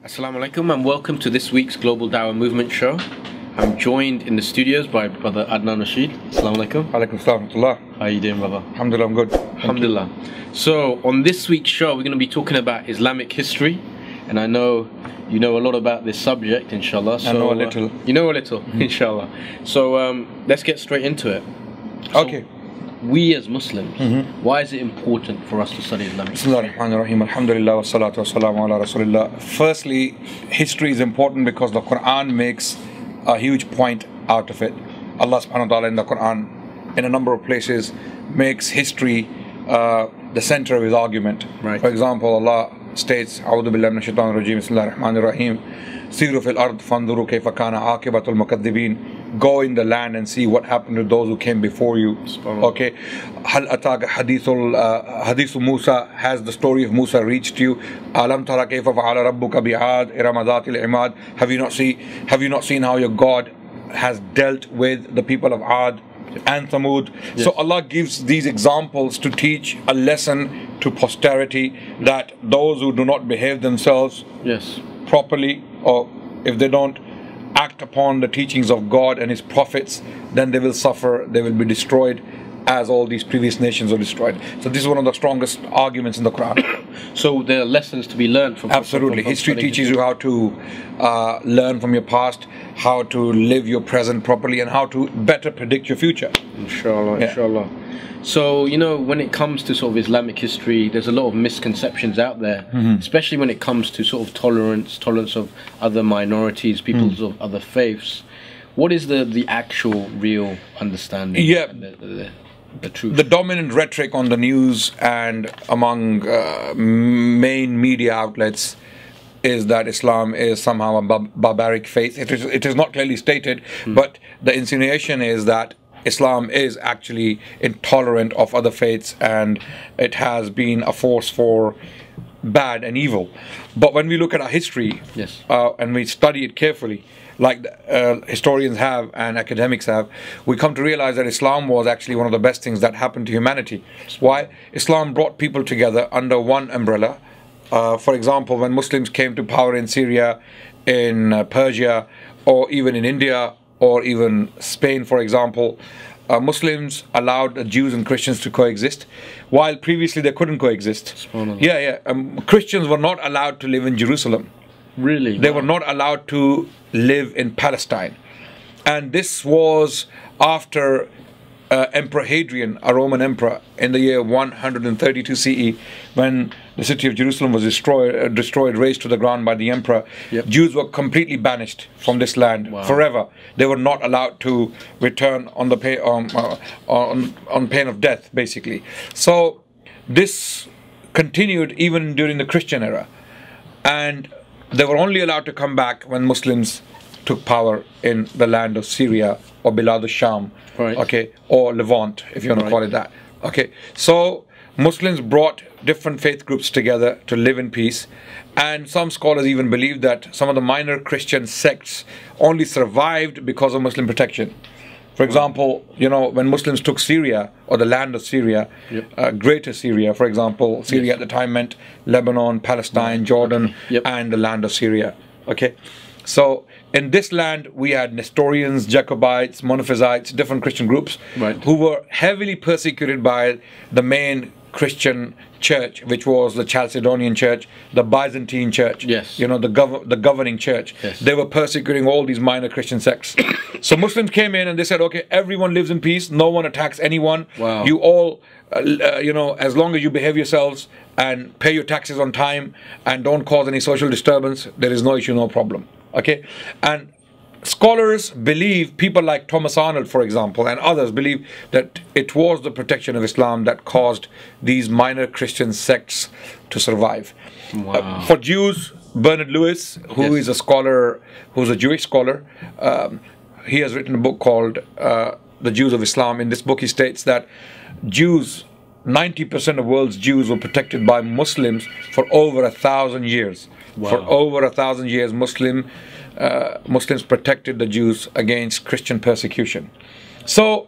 Assalamu alaikum and welcome to this week's Global Dawah Movement show. I'm joined in the studios by brother Adnan Rashid. Assalamu alaikum. Alaikum salam wa How are you doing, brother? Alhamdulillah, I'm good. Alhamdulillah. So on this week's show we're going to be talking about Islamic history, and I know you know a lot about this subject, inshallah. So, I know a little. You know a little, inshallah. So let's get straight into it. Okay. We as Muslims, why is it important for us to study Islamic history? Bismillahirrahmanirrahim. Alhamdulillah wa salatu wa salamu ala rasulillah. Firstly, history is important because the Quran makes a huge point out of it. Allah subhanahu wa ta'ala in the Quran, in a number of places, makes history the center of his argument. Right. For example, Allah states, A'udhu billahi minash shaitanir rajim, Bismillahir rahmanir rahim. Siru fil ard fanduru kayfa kana aqibatul mukaththibin. Go in the land and see what happened to those who came before you. Okay. Hal ataka hadithu Musa, has the story of Musa reached you? Alam tara kayfa fa'ala rabbuka bi'ad iramadatil imad. Have you not seen how your God has dealt with the people of Ad and Thamud? Yes. So Allah gives these examples to teach a lesson to posterity that those who do not behave themselves properly, or if they don't act upon the teachings of God and His prophets, then they will suffer, they will be destroyed as all these previous nations are destroyed. So this is one of the strongest arguments in the Quran. So there are lessons to be learned from Absolutely. History teaches you how to learn from your past, how to live your present properly, and how to better predict your future. Inshallah, inshallah. So, you know, when it comes to sort of Islamic history, there's a lot of misconceptions out there, especially when it comes to sort of tolerance of other minorities, peoples of other faiths. What is the actual real understanding? Yeah. And the truth? The dominant rhetoric on the news and among main media outlets is that Islam is somehow a barbaric faith. It is not clearly stated, but the insinuation is that Islam is actually intolerant of other faiths and it has been a force for bad and evil. But when we look at our history and we study it carefully, like historians have and academics have, we come to realize that Islam was actually one of the best things that happened to humanity. Why? Islam brought people together under one umbrella. For example, when Muslims came to power in Syria, in Persia, or even in India, or even Spain, for example, Muslims allowed Jews and Christians to coexist, while previously they couldn't coexist. Christians were not allowed to live in Jerusalem. Really? They were not allowed to live in Palestine. And this was after Emperor Hadrian, a Roman emperor, in the year 132 CE, when the city of Jerusalem was destroyed, razed to the ground by the emperor. Jews were completely banished from this land forever. They were not allowed to return on the on pain of death, basically. So this continued even during the Christian era, and they were only allowed to come back when Muslims took power in the land of Syria or Bilad al-Sham, or Levant, if you want to call it that. So Muslims brought different faith groups together to live in peace, and some scholars even believe that some of the minor Christian sects only survived because of Muslim protection. For example, you know, when Muslims took Syria, or the land of Syria, Greater Syria, for example, Syria at the time meant Lebanon, Palestine, Jordan, and the land of Syria. So in this land, we had Nestorians, Jacobites, Monophysites, different Christian groups who were heavily persecuted by the main Christian church, which was the Chalcedonian church, the Byzantine church, you know, the governing church. They were persecuting all these minor Christian sects. So Muslims came in and they said, okay, everyone lives in peace, no one attacks anyone. You all, you know, as long as you behave yourselves and pay your taxes on time and don't cause any social disturbance, there is no issue, no problem. And scholars believe, people like Thomas Arnold, for example, and others believe that it was the protection of Islam that caused these minor Christian sects to survive. For Jews, Bernard Lewis, who is a scholar, who's a Jewish scholar, he has written a book called The Jews of Islam. In this book he states that Jews, 90% of the world's Jews were protected by Muslims for over 1,000 years. For over 1,000 years, Muslims protected the Jews against Christian persecution. So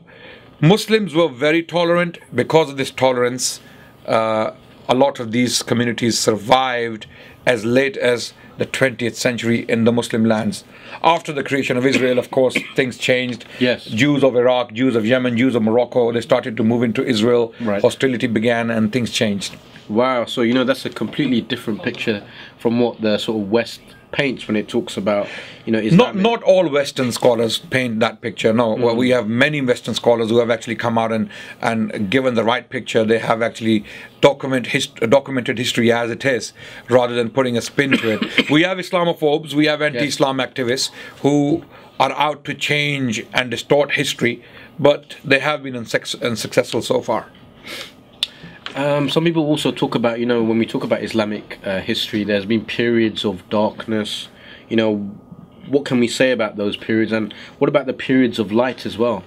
Muslims were very tolerant. Because of this tolerance, a lot of these communities survived as late as the 20th century in the Muslim lands. After the creation of Israel, of course, things changed. Yes. Jews of Iraq, Jews of Yemen, Jews of Morocco, they started to move into Israel. Right. Hostility began and things changed. Wow, so that's a completely different picture from what the sort of West paints when it talks about, Islamic. Not all Western scholars paint that picture. No, well, we have many Western scholars who have actually come out and given the right picture. They have actually documented history as it is, rather than putting a spin to it. We have Islamophobes, we have anti-Islam activists who are out to change and distort history, but they have been unsuccessful so far. Some people also talk about, when we talk about Islamic history, there's been periods of darkness. What can we say about those periods, and what about the periods of light as well?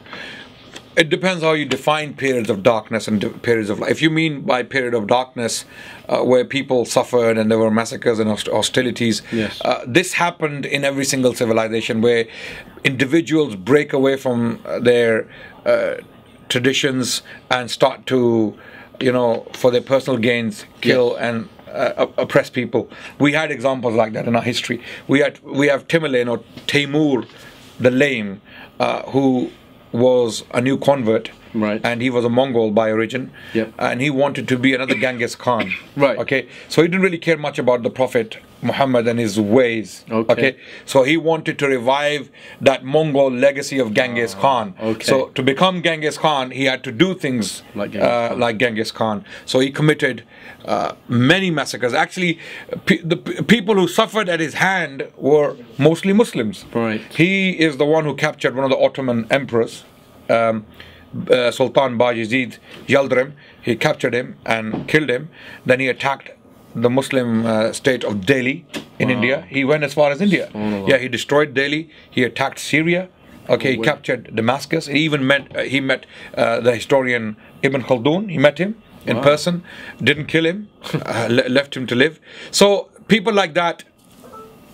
It depends how you define periods of darkness and periods of light. If you mean by period of darkness where people suffered and there were massacres and hostilities, yes. This happened in every single civilization, where individuals break away from their traditions and start to, for their personal gains, kill and oppress people. We had examples like that in our history. We have Tamerlane, or Timur the Lame, who was a new convert, right? And he was a Mongol by origin, yep. And he wanted to be another Genghis Khan, right? Okay, so he didn't really care much about the Prophet Muhammad and his ways, okay? So he wanted to revive that Mongol legacy of Genghis Khan. Okay. So to become Genghis Khan, he had to do things like Genghis Khan. So he committed many massacres. Actually, the people who suffered at his hand were mostly Muslims. Right. He is the one who captured one of the Ottoman emperors, Sultan Bayezid Yildirim. He captured him and killed him. Then he attacked the Muslim state of Delhi in India. He went as far as India. Yeah, he destroyed Delhi. He attacked Syria. Okay, he captured Damascus. He even met the historian Ibn Khaldun. He met him in person, didn't kill him, left him to live. So people like that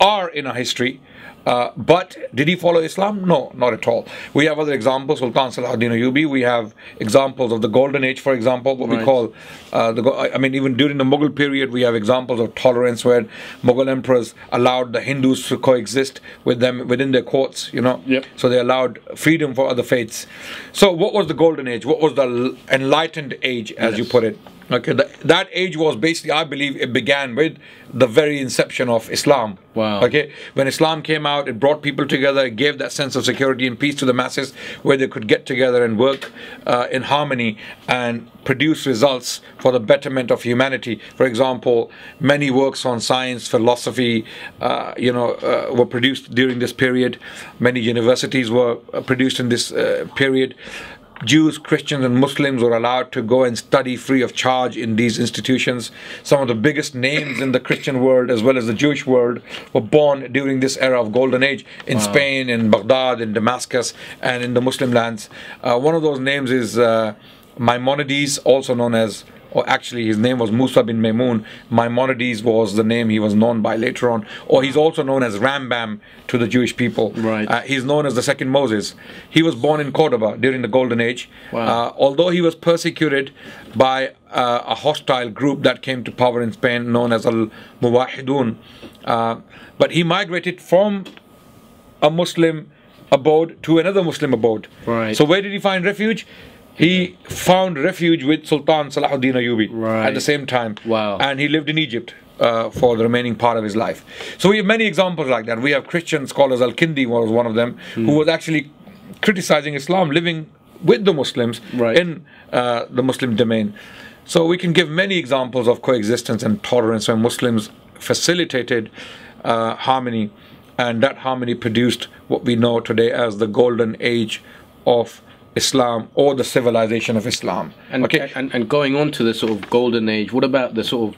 are in our history. But did he follow Islam? No, not at all. We have other examples. Sultan Salahuddin Ayyubi. We have examples of the Golden Age, for example, what we call even during the Mughal period, we have examples of tolerance where Mughal emperors allowed the Hindus to coexist with them within their courts. Yep. So they allowed freedom for other faiths. So what was the Golden Age? What was the enlightened age, as you put it? Okay, that age was basically, I believe, it began with the very inception of Islam. Wow. Okay, when Islam came out, it brought people together, it gave that sense of security and peace to the masses, where they could get together and work in harmony and produce results for the betterment of humanity. For example, many works on science, philosophy, were produced during this period. Many universities were produced in this period. Jews, Christians and Muslims were allowed to go and study free of charge in these institutions. Some of the biggest names in the Christian world as well as the Jewish world were born during this era of Golden Age in Spain, in Baghdad, in Damascus and in the Muslim lands. One of those names is Maimonides, also known as, or actually his name was Musa bin Maimun. Maimonides was the name he was known by later on. Or he's also known as Rambam to the Jewish people. Right. He's known as the second Moses. He was born in Cordoba during the Golden Age. Wow. Although he was persecuted by a hostile group that came to power in Spain known as Al-Muwahidun. But he migrated from a Muslim abode to another Muslim abode. Right. So where did he find refuge? He found refuge with Sultan Salahuddin Ayyubi at the same time. Wow. And he lived in Egypt for the remaining part of his life. So we have many examples like that. We have Christian scholars, Al-Kindi was one of them, who was actually criticizing Islam, living with the Muslims in the Muslim domain. So we can give many examples of coexistence and tolerance when Muslims facilitated harmony, and that harmony produced what we know today as the Golden Age of Islam, or the civilization of Islam. And, and going on to the sort of Golden Age, what about the sort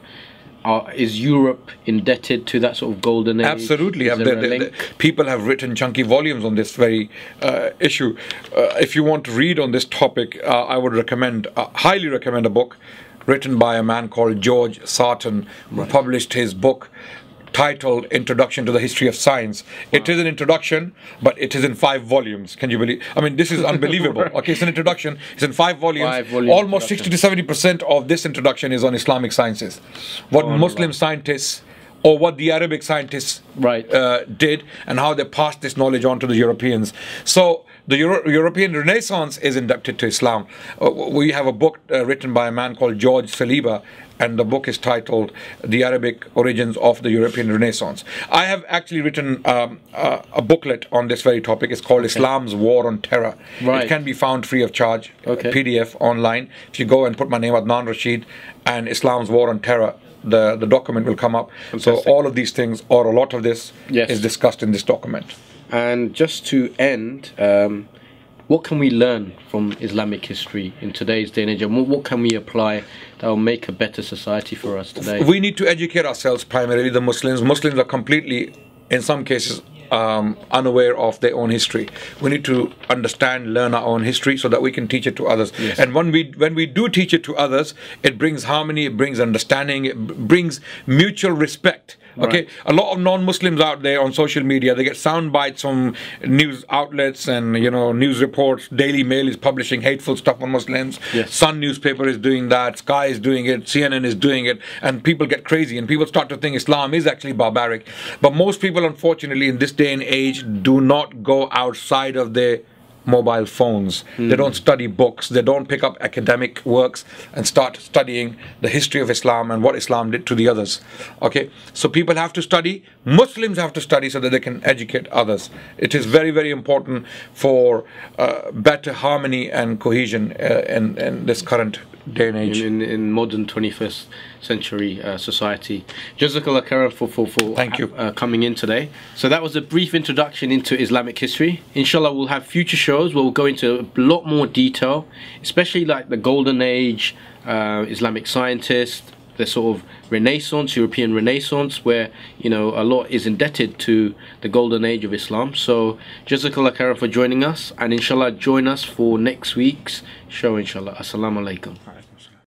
of, is Europe indebted to that sort of Golden Age? Absolutely. People have written chunky volumes on this very issue. If you want to read on this topic, I would highly recommend a book written by a man called George Sarton, who published his book titled Introduction to the History of Science. It is an introduction, but it is in 5 volumes. Can you believe? I mean, this is unbelievable. Okay, it's an introduction. It's in 5 volumes. Almost 60 to 70% of this introduction is on Islamic sciences. What Muslim scientists or what the Arabic scientists Right. did, and how they passed this knowledge on to the Europeans. So the European Renaissance is inducted to Islam. We have a book written by a man called George Saliba, and the book is titled The Arabic Origins of the European Renaissance. I have actually written a booklet on this very topic. It's called Islam's War on Terror. Right. It can be found free of charge, Okay. PDF online. If you go and put my name, Adnan Rashid, and Islam's War on Terror, the document will come up. Fantastic. So all of these things, or a lot of this, Yes. is discussed in this document. And just to end, what can we learn from Islamic history in today's day and age? And what can we apply that will make a better society for us today? We need to educate ourselves, primarily the Muslims. Muslims are completely, in some cases, unaware of their own history. We need to understand, learn our own history so that we can teach it to others. Yes. And when we do teach it to others, it brings harmony, it brings understanding, it brings mutual respect. Okay, Right. a lot of non-Muslims out there on social media, they get sound bites from news outlets and news reports. Daily Mail is publishing hateful stuff on Muslims. Yes. Sun newspaper is doing that. Sky is doing it. CNN is doing it, and people get crazy and people start to think Islam is actually barbaric. But most people, unfortunately, in this day and age, do not go outside of their mobile phones. They don't study books. They don't pick up academic works and start studying the history of Islam and what Islam did to the others. Okay, so people have to study. Muslims have to study so that they can educate others. It is very, very important for better harmony and cohesion in this current day and age. In modern 21st century society. Jazakallah khairan for Thank you. Coming in today. So that was a brief introduction into Islamic history. Inshallah, we'll have future shows where we'll go into a lot more detail, especially like the Golden Age, Islamic scientists, the sort of Renaissance, European Renaissance, where a lot is indebted to the Golden Age of Islam. So Jazakallah khairan for joining us, and inshallah join us for next week's show. Inshallah. Assalamu alaikum.